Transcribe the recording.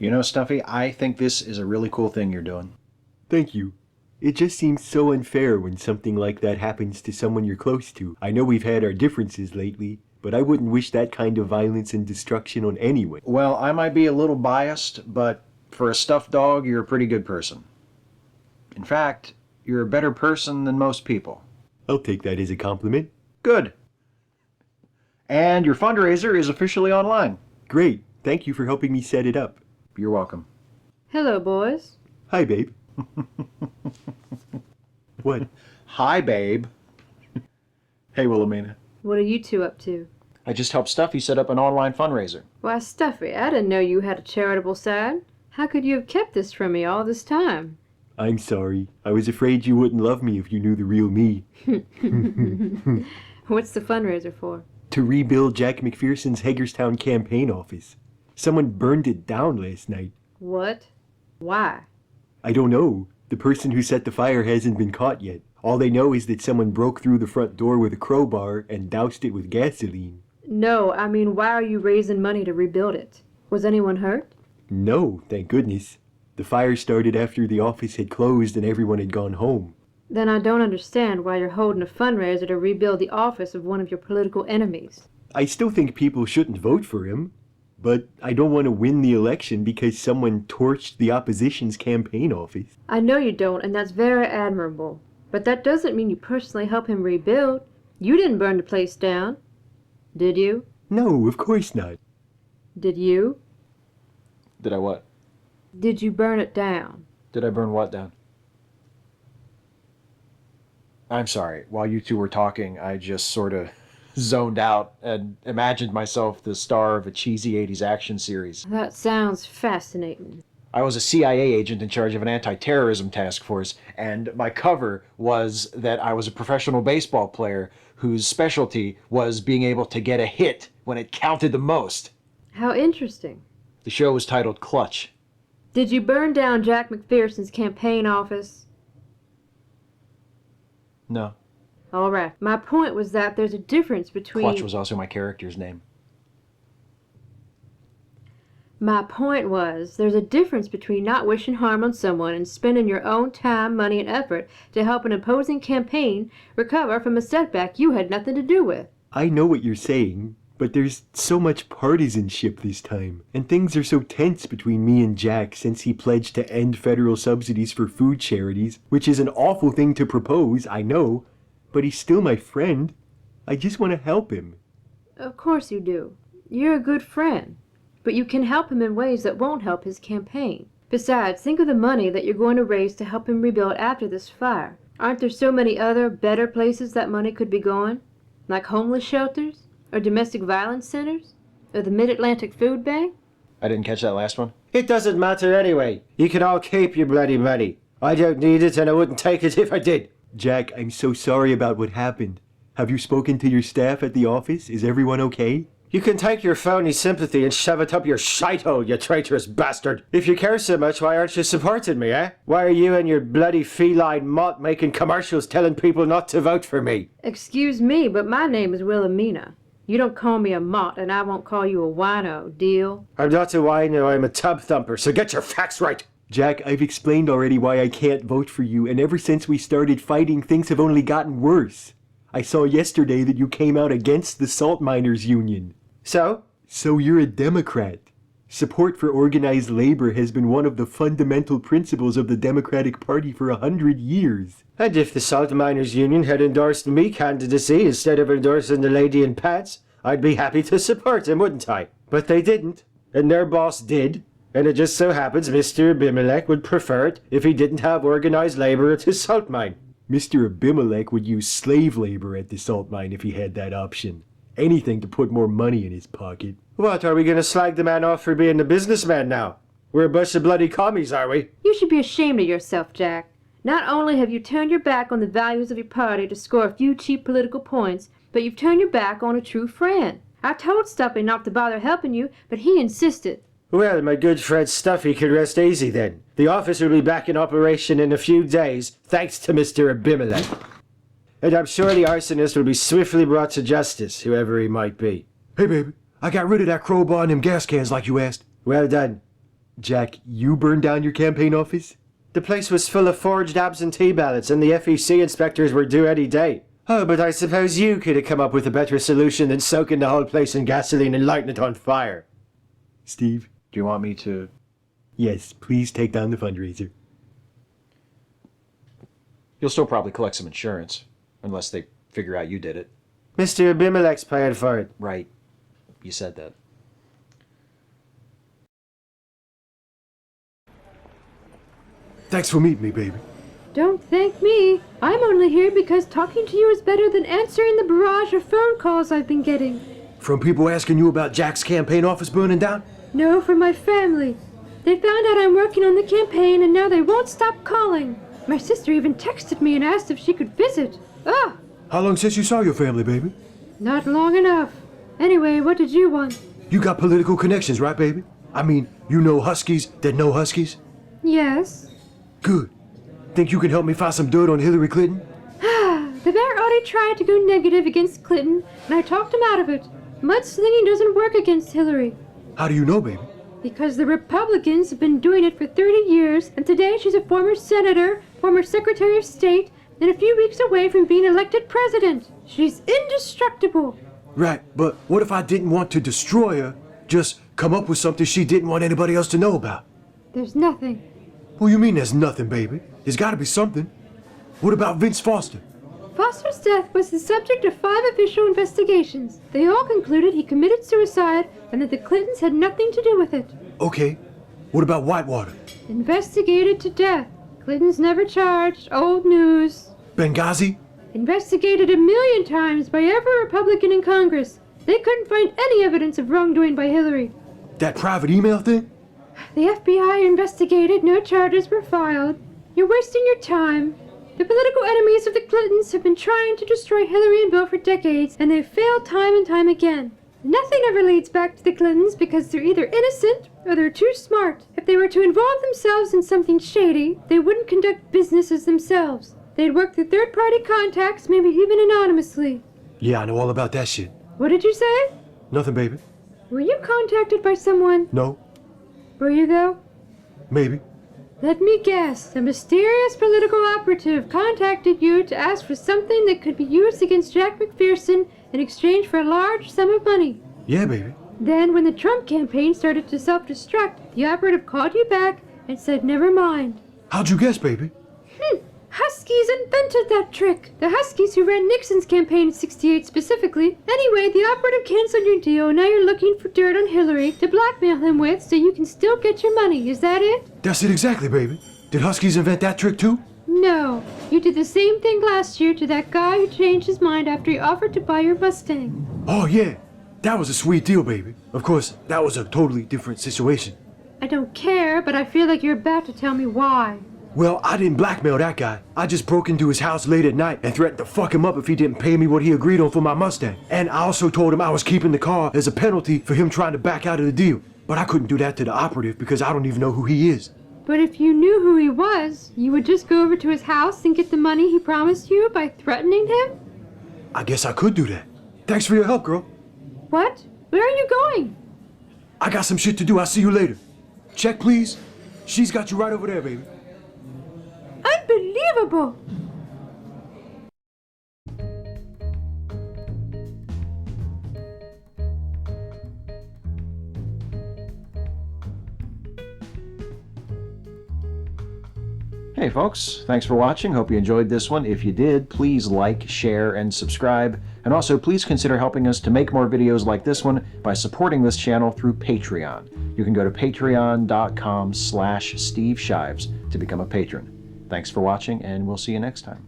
You know, Stuffy, I think this is a really cool thing you're doing. Thank you. It just seems so unfair when something like that happens to someone you're close to. I know we've had our differences lately, but I wouldn't wish that kind of violence and destruction on anyone. Well, I might be a little biased, but for a stuffed dog, you're a pretty good person. In fact, you're a better person than most people. I'll take that as a compliment. Good. And your fundraiser is officially online. Great. Thank you for helping me set it up. You're welcome. Hello, boys. Hi, babe. What? Hi, babe. Hey, Willameana. What are you two up to? I just helped Stuffy set up an online fundraiser. Why, Stuffy, I didn't know you had a charitable side. How could you have kept this from me all this time? I'm sorry. I was afraid you wouldn't love me if you knew the real me. What's the fundraiser for? To rebuild Jack MacPherson's Hagerstown campaign office. Someone burned it down last night. What? Why? I don't know. The person who set the fire hasn't been caught yet. All they know is that someone broke through the front door with a crowbar and doused it with gasoline. No, I mean, why are you raising money to rebuild it? Was anyone hurt? No, thank goodness. The fire started after the office had closed and everyone had gone home. Then I don't understand why you're holding a fundraiser to rebuild the office of one of your political enemies. I still think people shouldn't vote for him, but I don't want to win the election because someone torched the opposition's campaign office. I know you don't, and that's very admirable. But that doesn't mean you personally help him rebuild. You didn't burn the place down. Did you? No, of course not. Did you? Did I what? Did you burn it down? Did I burn what down? I'm sorry. While you two were talking, I just sort of zoned out and imagined myself the star of a cheesy 80s action series. That sounds fascinating. I was a CIA agent in charge of an anti-terrorism task force, and my cover was that I was a professional baseball player whose specialty was being able to get a hit when it counted the most. How interesting. The show was titled Clutch. Did you burn down Jack MacPherson's campaign office? No. All right. My point was that there's a difference between... Clutch was also my character's name. My point was, there's a difference between not wishing harm on someone and spending your own time, money, and effort to help an opposing campaign recover from a setback you had nothing to do with. I know what you're saying, but there's so much partisanship this time, and things are so tense between me and Jack since he pledged to end federal subsidies for food charities, which is an awful thing to propose, I know, but he's still my friend. I just want to help him. Of course you do. You're a good friend. But you can help him in ways that won't help his campaign. Besides, think of the money that you're going to raise to help him rebuild after this fire. Aren't there so many other, better places that money could be going? Like homeless shelters? Or domestic violence centers? Or the Mid-Atlantic Food Bank? I didn't catch that last one. It doesn't matter anyway. You can all keep your bloody money. I don't need it and I wouldn't take it if I did. Jack, I'm so sorry about what happened. Have you spoken to your staff at the office? Is everyone okay? You can take your phony sympathy and shove it up your shithole, you traitorous bastard. If you care so much, why aren't you supporting me, eh? Why are you and your bloody feline mutt making commercials telling people not to vote for me? Excuse me, but my name is Willameana. You don't call me a mutt, and I won't call you a wino, deal? I'm not a wino, I'm a tub thumper, so get your facts right. Jack, I've explained already why I can't vote for you, and ever since we started fighting, things have only gotten worse. I saw yesterday that you came out against the Salt Miners Union. So? So you're a Democrat. Support for organized labor has been one of the fundamental principles of the Democratic Party for 100 years. And if the Salt Miners Union had endorsed me candidacy instead of endorsing the lady in pants, I'd be happy to support him, wouldn't I? But they didn't, and their boss did, and it just so happens Mr. Abimelech would prefer it if he didn't have organized labor at his salt mine. Mr. Abimelech would use slave labor at the salt mine if he had that option. Anything to put more money in his pocket. What, are we going to slag the man off for being a businessman now? We're a bunch of bloody commies, are we? You should be ashamed of yourself, Jack. Not only have you turned your back on the values of your party to score a few cheap political points, but you've turned your back on a true friend. I told Stuffy not to bother helping you, but he insisted. Well, my good friend Stuffy can rest easy then. The office will be back in operation in a few days, thanks to Mr. Abimelech. And I'm sure the arsonist will be swiftly brought to justice, whoever he might be. Hey, baby, I got rid of that crowbar and them gas cans like you asked. Well done. Jack, you burned down your campaign office? The place was full of forged absentee ballots, and the FEC inspectors were due any day. Oh, but I suppose you could have come up with a better solution than soaking the whole place in gasoline and lighting it on fire. Steve? Do you want me to? Yes, please take down the fundraiser. You'll still probably collect some insurance, unless they figure out you did it. Mr. Abimelech's paying for it. Right. You said that. Thanks for meeting me, baby. Don't thank me. I'm only here because talking to you is better than answering the barrage of phone calls I've been getting. From people asking you about Jack's campaign office burning down? No, from my family. They found out I'm working on the campaign and now they won't stop calling. My sister even texted me and asked if she could visit. Ah! How long since you saw your family, baby? Not long enough. Anyway, what did you want? You got political connections, right, baby? I mean, you know Huskies that know Huskies? Yes. Good. Think you can help me find some dirt on Hillary Clinton? The mayor already tried to go negative against Clinton, and I talked him out of it. Mudslinging doesn't work against Hillary. How do you know, baby? Because the Republicans have been doing it for 30 years, and today she's a former senator, former secretary of state, and a few weeks away from being elected president. She's indestructible. Right, but what if I didn't want to destroy her, just come up with something she didn't want anybody else to know about? There's nothing. What do you mean there's nothing, baby? There's gotta be something. What about Vince Foster? Foster's death was the subject of 5 official investigations. They all concluded he committed suicide and that the Clintons had nothing to do with it. Okay. What about Whitewater? Investigated to death. Clintons never charged. Old news. Benghazi? Investigated 1,000,000 times by every Republican in Congress. They couldn't find any evidence of wrongdoing by Hillary. That private email thing? The FBI investigated. No charges were filed. You're wasting your time. The political enemies of the Clintons have been trying to destroy Hillary and Bill for decades, and they've failed time and time again. Nothing ever leads back to the Clintons because they're either innocent or they're too smart. If they were to involve themselves in something shady, they wouldn't conduct business as themselves. They'd work through third-party contacts, maybe even anonymously. Yeah, I know all about that shit. What did you say? Nothing, baby. Were you contacted by someone? No. Were you, though? Maybe. Let me guess. A mysterious political operative contacted you to ask for something that could be used against Jack MacPherson in exchange for a large sum of money. Yeah, baby. Then, when the Trump campaign started to self-destruct, the operative called you back and said, never mind. How'd you guess, baby? Huskies invented that trick. The Huskies who ran Nixon's campaign in '68 specifically. Anyway, the operative canceled your deal. Now you're looking for dirt on Hillary to blackmail him with so you can still get your money. Is that it? That's it exactly, baby. Did Huskies invent that trick too? No. You did the same thing last year to that guy who changed his mind after he offered to buy your Mustang. Oh, yeah. That was a sweet deal, baby. Of course, that was a totally different situation. I don't care, but I feel like you're about to tell me why. Well, I didn't blackmail that guy. I just broke into his house late at night and threatened to fuck him up if he didn't pay me what he agreed on for my Mustang. And I also told him I was keeping the car as a penalty for him trying to back out of the deal. But I couldn't do that to the operative because I don't even know who he is. But if you knew who he was, you would just go over to his house and get the money he promised you by threatening him? I guess I could do that. Thanks for your help, girl. What? Where are you going? I got some shit to do. I'll see you later. Check, please. She's got you right over there, baby. Unbelievable! Hey folks, thanks for watching. Hope you enjoyed this one. If you did, please like, share, and subscribe. And also, please consider helping us to make more videos like this one by supporting this channel through Patreon. You can go to patreon.com/Steve Shives to become a patron. Thanks for watching, and we'll see you next time.